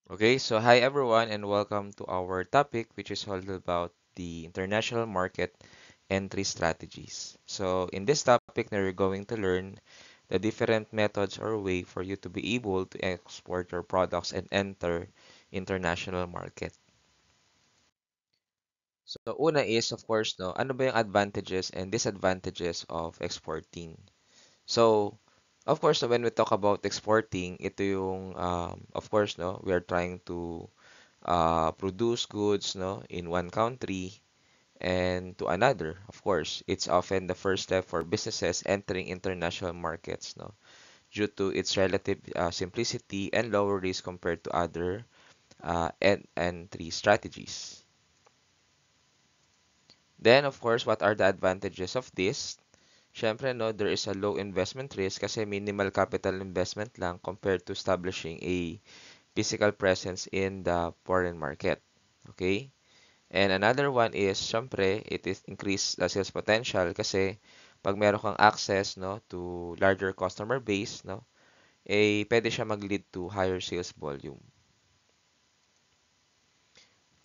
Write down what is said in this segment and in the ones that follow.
Okay, so hi everyone and welcome to our topic which is all about the international market entry strategies. So in this topic now we're going to learn the different methods or way for you to be able to export your products and enter international market. So una is of course no, ano ba yung advantages and disadvantages of exporting? So of course no, when we talk about exporting, ito yung of course no, we are trying to produce goods no in one country and to another. Of course, it's often the first step for businesses entering international markets no due to its relative simplicity and lower risk compared to other entry strategies. Then, of course, what are the advantages of this? Syempre, no, there is a low investment risk kasi minimal capital investment lang compared to establishing a physical presence in the foreign market. Okay? And another one is, syempre, it is increase the sales potential kasi pag meron kang access no to larger customer base no, pwede siya mag-lead to higher sales volume.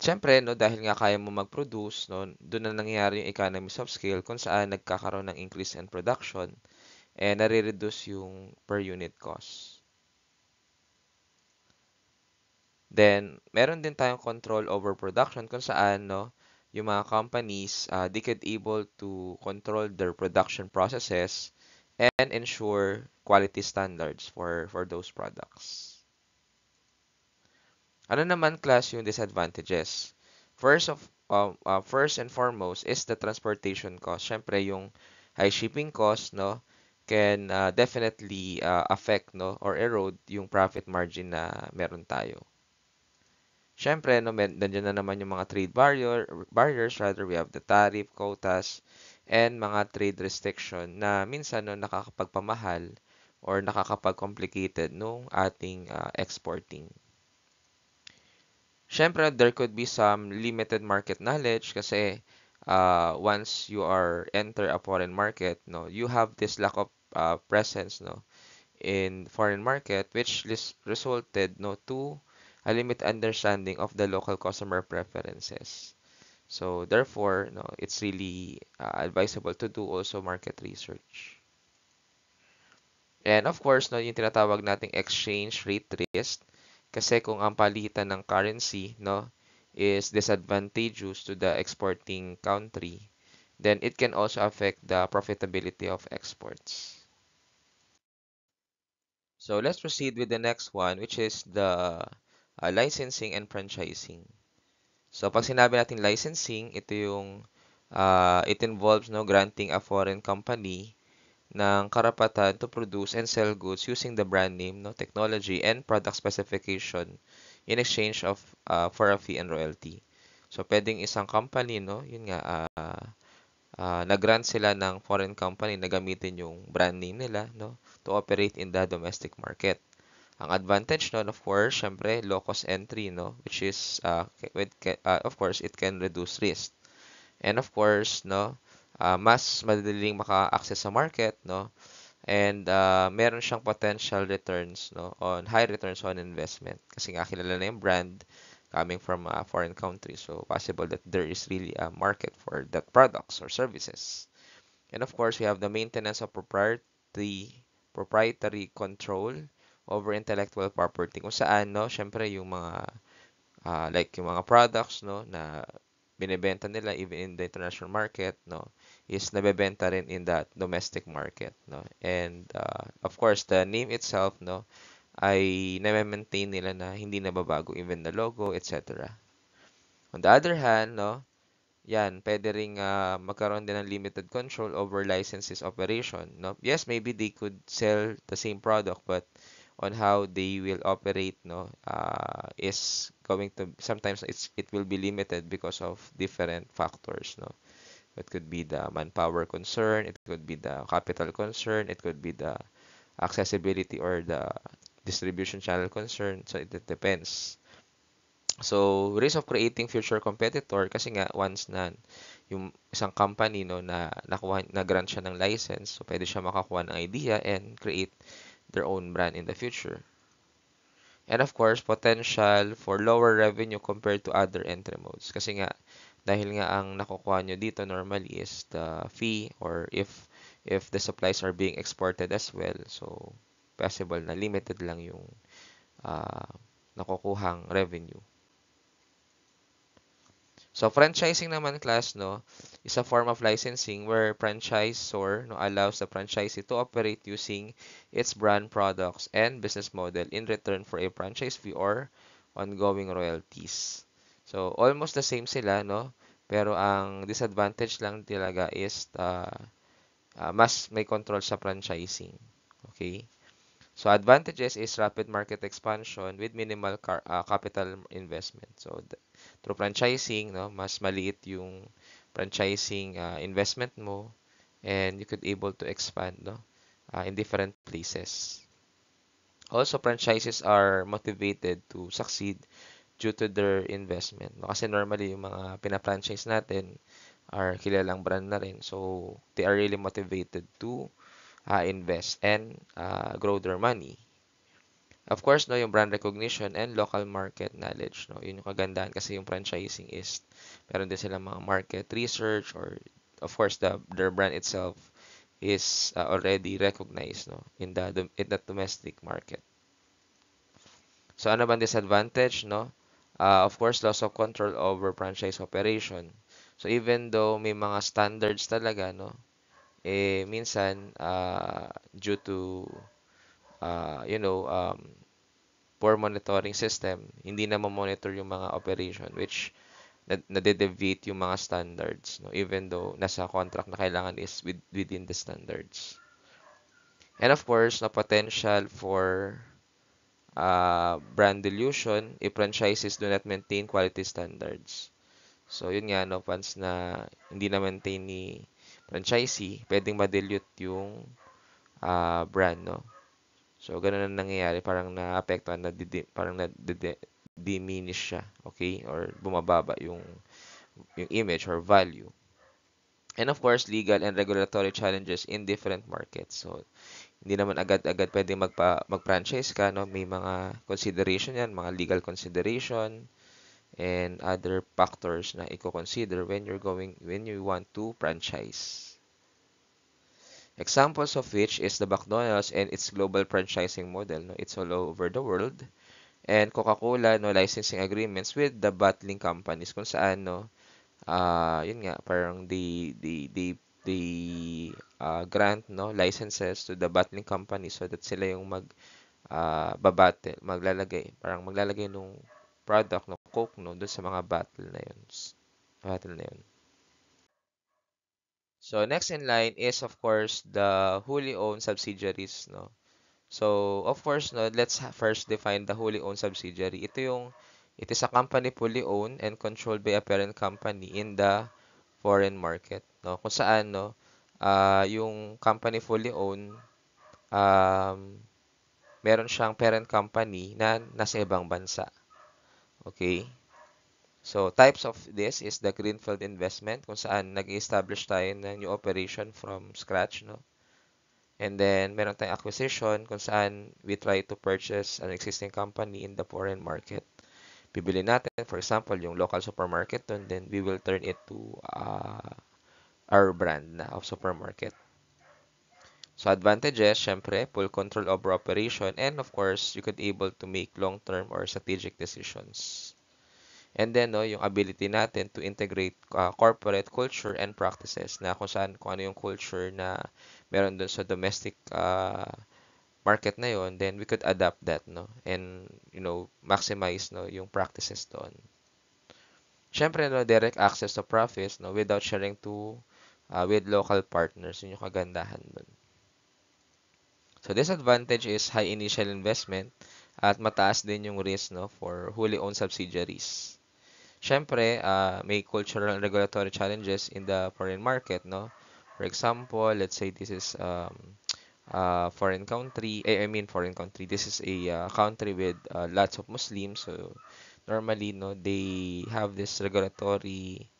Siyempre no, dahil nga kaya mo mag-produce no, doon na nangyayari yung economies of scale kung saan nagkakaroon ng increase in production and nare-reduce yung per unit cost. Then, meron din tayong control over production kung saan, no, yung mga companies, they could able to control their production processes and ensure quality standards for those products. Ano naman class yung disadvantages? First and foremost is the transportation cost. Syempre, yung high shipping cost, no, can definitely affect, no, or erode yung profit margin na meron tayo. Siyempre, no, nandiyan na naman yung mga barriers, rather we have the tariff, quotas, and mga trade restriction na minsan no, nakakapagpamahal or nakakapag-complicated nung ating exporting. Siyempre, there could be some limited market knowledge kasi once you are enter a foreign market, no, you have this lack of presence, no, in foreign market, which resulted no to a limited understanding of the local customer preferences. So therefore, no, it's really advisable to do also market research. And of course, no, yung tinatawag nating exchange rate risk kasi kung ang palitan ng currency, no, is disadvantageous to the exporting country, then it can also affect the profitability of exports. So let's proceed with the next one, which is the licensing and franchising. So pag sinabi natin licensing, ito yung it involves no granting a foreign company ng karapatan to produce and sell goods using the brand name, no, technology and product specification in exchange of for a fee and royalty. So pwedeng isang company, no, yun nga nag-grant sila ng foreign company na gamitin yung brand name nila, no, to operate in the domestic market. Ang advantage nun, of course, syempre, low cost entry, no, which is, of course, it can reduce risk. And of course, no, mas madaling maka-access sa market, no, and meron siyang potential returns, no, on high returns on investment. Kasi nga kilala na yung brand coming from a foreign country. So, possible that there is really a market for that products or services. And of course, we have the maintenance of proprietary control over intellectual property. Kung saan, no, syempre yung mga like yung mga products, no, na binebenta nila even in the international market, no, is nabebenta rin in the domestic market, no. And of course, the name itself, no, ay na-maintain nila na hindi nababago even the logo, etc. On the other hand, no, yan, pwede ring magkaroon din ng limited control over licenses operation, no? Yes, maybe they could sell the same product, but on how they will operate, no, is going to sometimes it will be limited because of different factors, no. It could be the manpower concern, it could be the capital concern, it could be the accessibility or the distribution channel concern. So it depends. So, risk of creating future competitor kasi nga once na yung isang company no na na-grant siya ng license, so pwede siya makakuha ng idea and create their own brand in the future. And of course, potential for lower revenue compared to other entry modes. Kasi nga, dahil nga ang nakukuha nyo dito normally is the fee, or if the supplies are being exported as well. So, possible na limited lang yung uh, nakukuhang revenue. So, franchising naman, class, no, is a form of licensing where franchisor, no, allows the franchisee to operate using its brand, products, and business model in return for a franchise fee or ongoing royalties. So, almost the same sila, no? Pero ang disadvantage lang talaga is mas may control sa franchising. Okay? So, advantages is rapid market expansion with minimal capital investment. So, through franchising, no, mas maliit yung franchising investment mo, and you could able to expand, no, in different places. Also, franchises are motivated to succeed due to their investment. No? Kasi normally, yung mga pina-franchise natin are kilalang brand na rin. So, they are really motivated to invest and grow their money. Of course, no, yung brand recognition and local market knowledge, no. Yun yung kagandahan kasi yung franchising is meron din silang mga market research, or of course their brand itself is already recognized, no, in the domestic market. So ano bang disadvantage, no? Of course, loss of control over franchise operation. So even though may mga standards talaga, no, minsan due to you know, poor monitoring system, hindi na monitor yung mga operation, which nade-deviate yung mga standards, no? Even though nasa contract na kailangan is within the standards. And of course, na potential for brand dilution if franchises do not maintain quality standards. So, yun nga, no, once na hindi na maintain ni franchisee, pwedeng ma-dilute yung brand, no? So, ganun ang nangyayari. Parang na-apektuhan, parang na-diminish siya. Okay? Or bumababa yung image or value. And of course, legal and regulatory challenges in different markets. So, hindi naman agad-agad pwede mag-franchise ka, no? May mga consideration yan, mga legal consideration, and other factors na i-consider when you want to franchise. Examples of which is the McDonald's and its global franchising model, no? It's all over the world. And Coca-Cola, no, licensing agreements with the bottling companies kung saan, no, yun nga, parang grant, no, licenses to the bottling company so that sila yung maglalagay nung product no Coke, no, doon sa mga battle na yun. So next in line is of course the wholly owned subsidiaries, no. So of course, no, let's first define the wholly owned subsidiary. It is a company fully owned and controlled by a parent company in the foreign market, no. Kung saan, no, yung company fully owned, um, meron siyang parent company na nasa ibang bansa. Okay? So, types of this is the greenfield investment, kung saan nag-establish tayo ng new operation from scratch, no? And then, meron tayong acquisition, kung saan we try to purchase an existing company in the foreign market. Bibili natin, for example, yung local supermarket dun, then we will turn it to our brand na of supermarket. So, advantages, syempre, full control over operation, and of course, you could able to make long-term or strategic decisions. And then, no, yung ability natin to integrate corporate culture and practices na kung ano yung culture na meron dun sa domestic market na yon, then we could adapt that, no, and maximize, no, yung practices doon. Syempre, no, direct access to profits, no, without sharing to with local partners, yun yung kagandahan doon. So disadvantage is high initial investment at mataas din yung risk, no, for wholly owned subsidiaries. Siyempre, may cultural and regulatory challenges in the foreign market, no? For example, let's say this is foreign country, foreign country. This is a country with lots of Muslims. So normally, no, they have this regulatory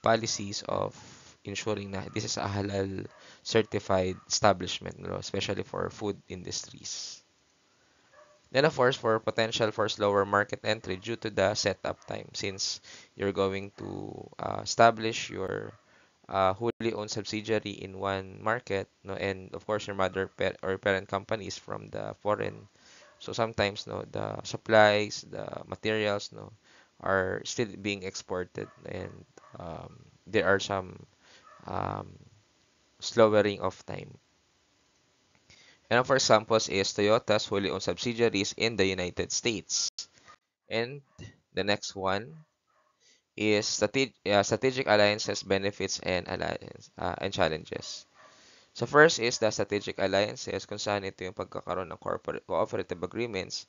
policies of ensuring na this is a halal certified establishment, no, especially for food industries. Then of course, for potential for slower market entry due to the setup time, since you're going to establish your wholly owned subsidiary in one market, no, and of course your or parent companies from the foreign. So sometimes, no, the supplies, the materials, no, are still being exported, and there are some um, slowing of time. And for examples is Toyota's wholly owned subsidiaries in the United States. And the next one is strategic alliances, benefits, and challenges. So first is the strategic alliances, kung saan ito yung pagkakaroon ng corporate cooperative agreements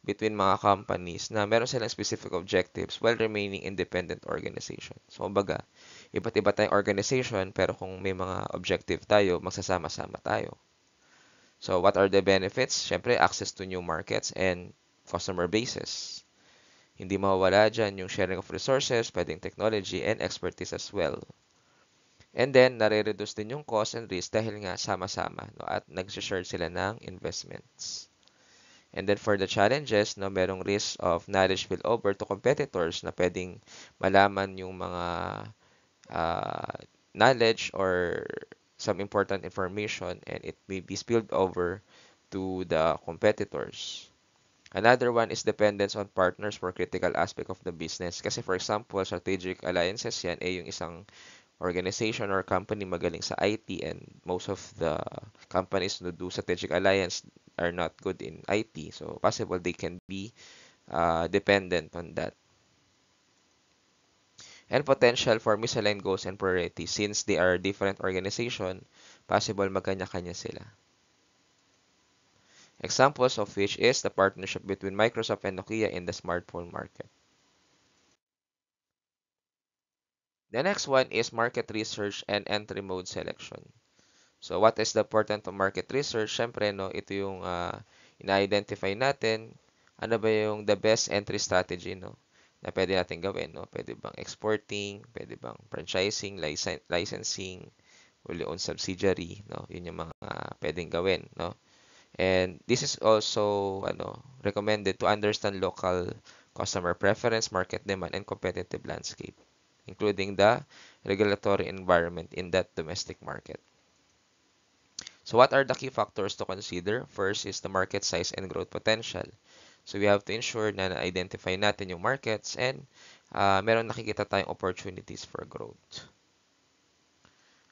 between mga companies na meron silang specific objectives while remaining independent organization. So kumbaga, iba't iba tayong organization pero kung may mga objective tayo, magsasama-sama tayo. So what are the benefits? Siyempre, access to new markets and customer bases. Hindi mawawala dyan yung sharing of resources, pwedeng technology, and expertise as well. And then, nare-reduce din yung cost and risk dahil nga sama-sama, no, at nag-share sila ng investments. And then for the challenges, no, merong risk of knowledge spillover to competitors na pwedeng malaman yung mga uh, knowledge or some important information and it may be spilled over to the competitors. Another one is dependence on partners for critical aspect of the business. Kasi for example, strategic alliances yan yung isang organization or company magaling sa IT, and most of the companies who do strategic alliance are not good in IT. So possible they can be dependent on that. And potential for misaligned goals and priorities since they are different organization, possible magkanya-kanya sila. Examples of which is the partnership between Microsoft and Nokia in the smartphone market. The next one is market research and entry mode selection. So what is the important of market research? Siyempre, no, ito yung ina-identify natin. Ano ba yung the best entry strategy, no, na pwede natin gawin, no? Pwede bang exporting, pwede bang franchising, licensing, wholly owned subsidiary, no? Yun yung mga pwedeng gawin, no? And this is also recommended to understand local customer preference, market demand, and competitive landscape, including the regulatory environment in that domestic market. So what are the key factors to consider? First is the market size and growth potential. So we have to ensure na na-identify natin yung markets and meron nakikita tayong opportunities for growth.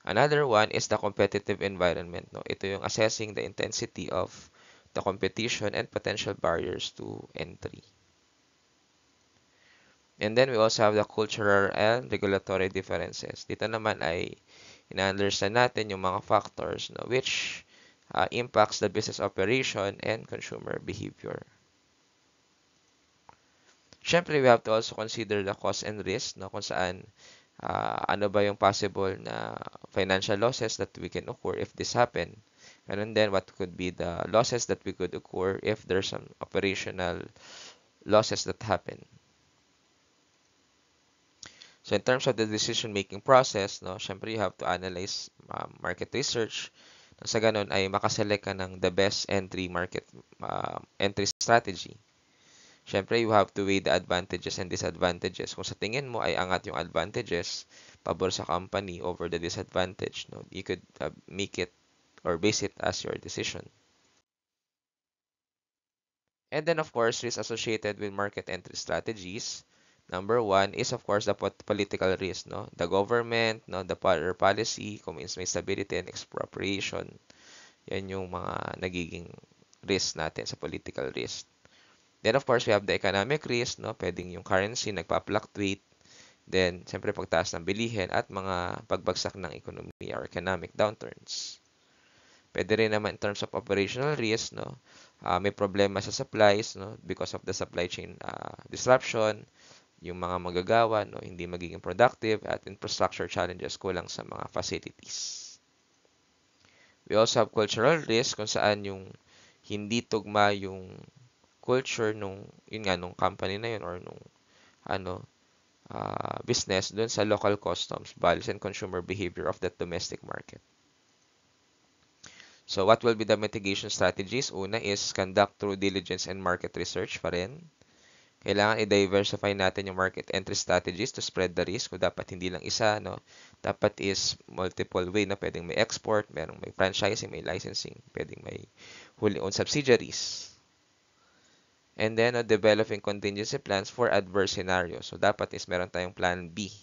Another one is the competitive environment. No? Ito yung assessing the intensity of the competition and potential barriers to entry. And then we also have the cultural and regulatory differences. Dito naman ay ina-understand natin yung mga factors, no, which impacts the business operation and consumer behavior. Siyempre, we have to also consider the cost and risk, no, kung saan ano ba yung possible na financial losses that we can occur if this happen. And then what could be the losses that we could occur if there's some operational losses that happen. So in terms of the decision-making process, no, syempre you have to analyze market research. Sa ganun ay makaselect ka ng the best entry strategy. Syempre, you have to weigh the advantages and disadvantages. Kung sa tingin mo ay angat yung advantages, pabor sa company over the disadvantage, no, you could make it or base it as your decision. And then, of course, risk associated with market entry strategies. Number one is, of course, the political risk, no? The government, no? The policy, kung may stability and expropriation. Yan yung mga nagiging risk natin sa political risk. Then, of course, we have the economic risk, no? Pwedeng yung currency nagpa-fluctuate. Then, siyempre, pagtaas ng bilihin at mga pagbagsak ng economy or economic downturns. Pwede rin naman in terms of operational risk, no? May problema sa supplies, no? Because of the supply chain disruption, yung mga magagawa, no? Hindi magiging productive at infrastructure challenges, kulang sa mga facilities. We also have cultural risk kung saan yung hindi tugma yung culture nung company na yun or nung business dun sa local customs, values, and consumer behavior of that domestic market. So, what will be the mitigation strategies? Una is conduct through diligence and market research pa rin. Kailangan i-diversify natin yung market entry strategies to spread the risk. O dapat hindi lang isa, no? Dapat is multiple way na pwedeng may export, merong may franchising, may licensing, pwedeng may wholly owned subsidiaries. And then, developing contingency plans for adverse scenarios. So, dapat is meron tayong plan B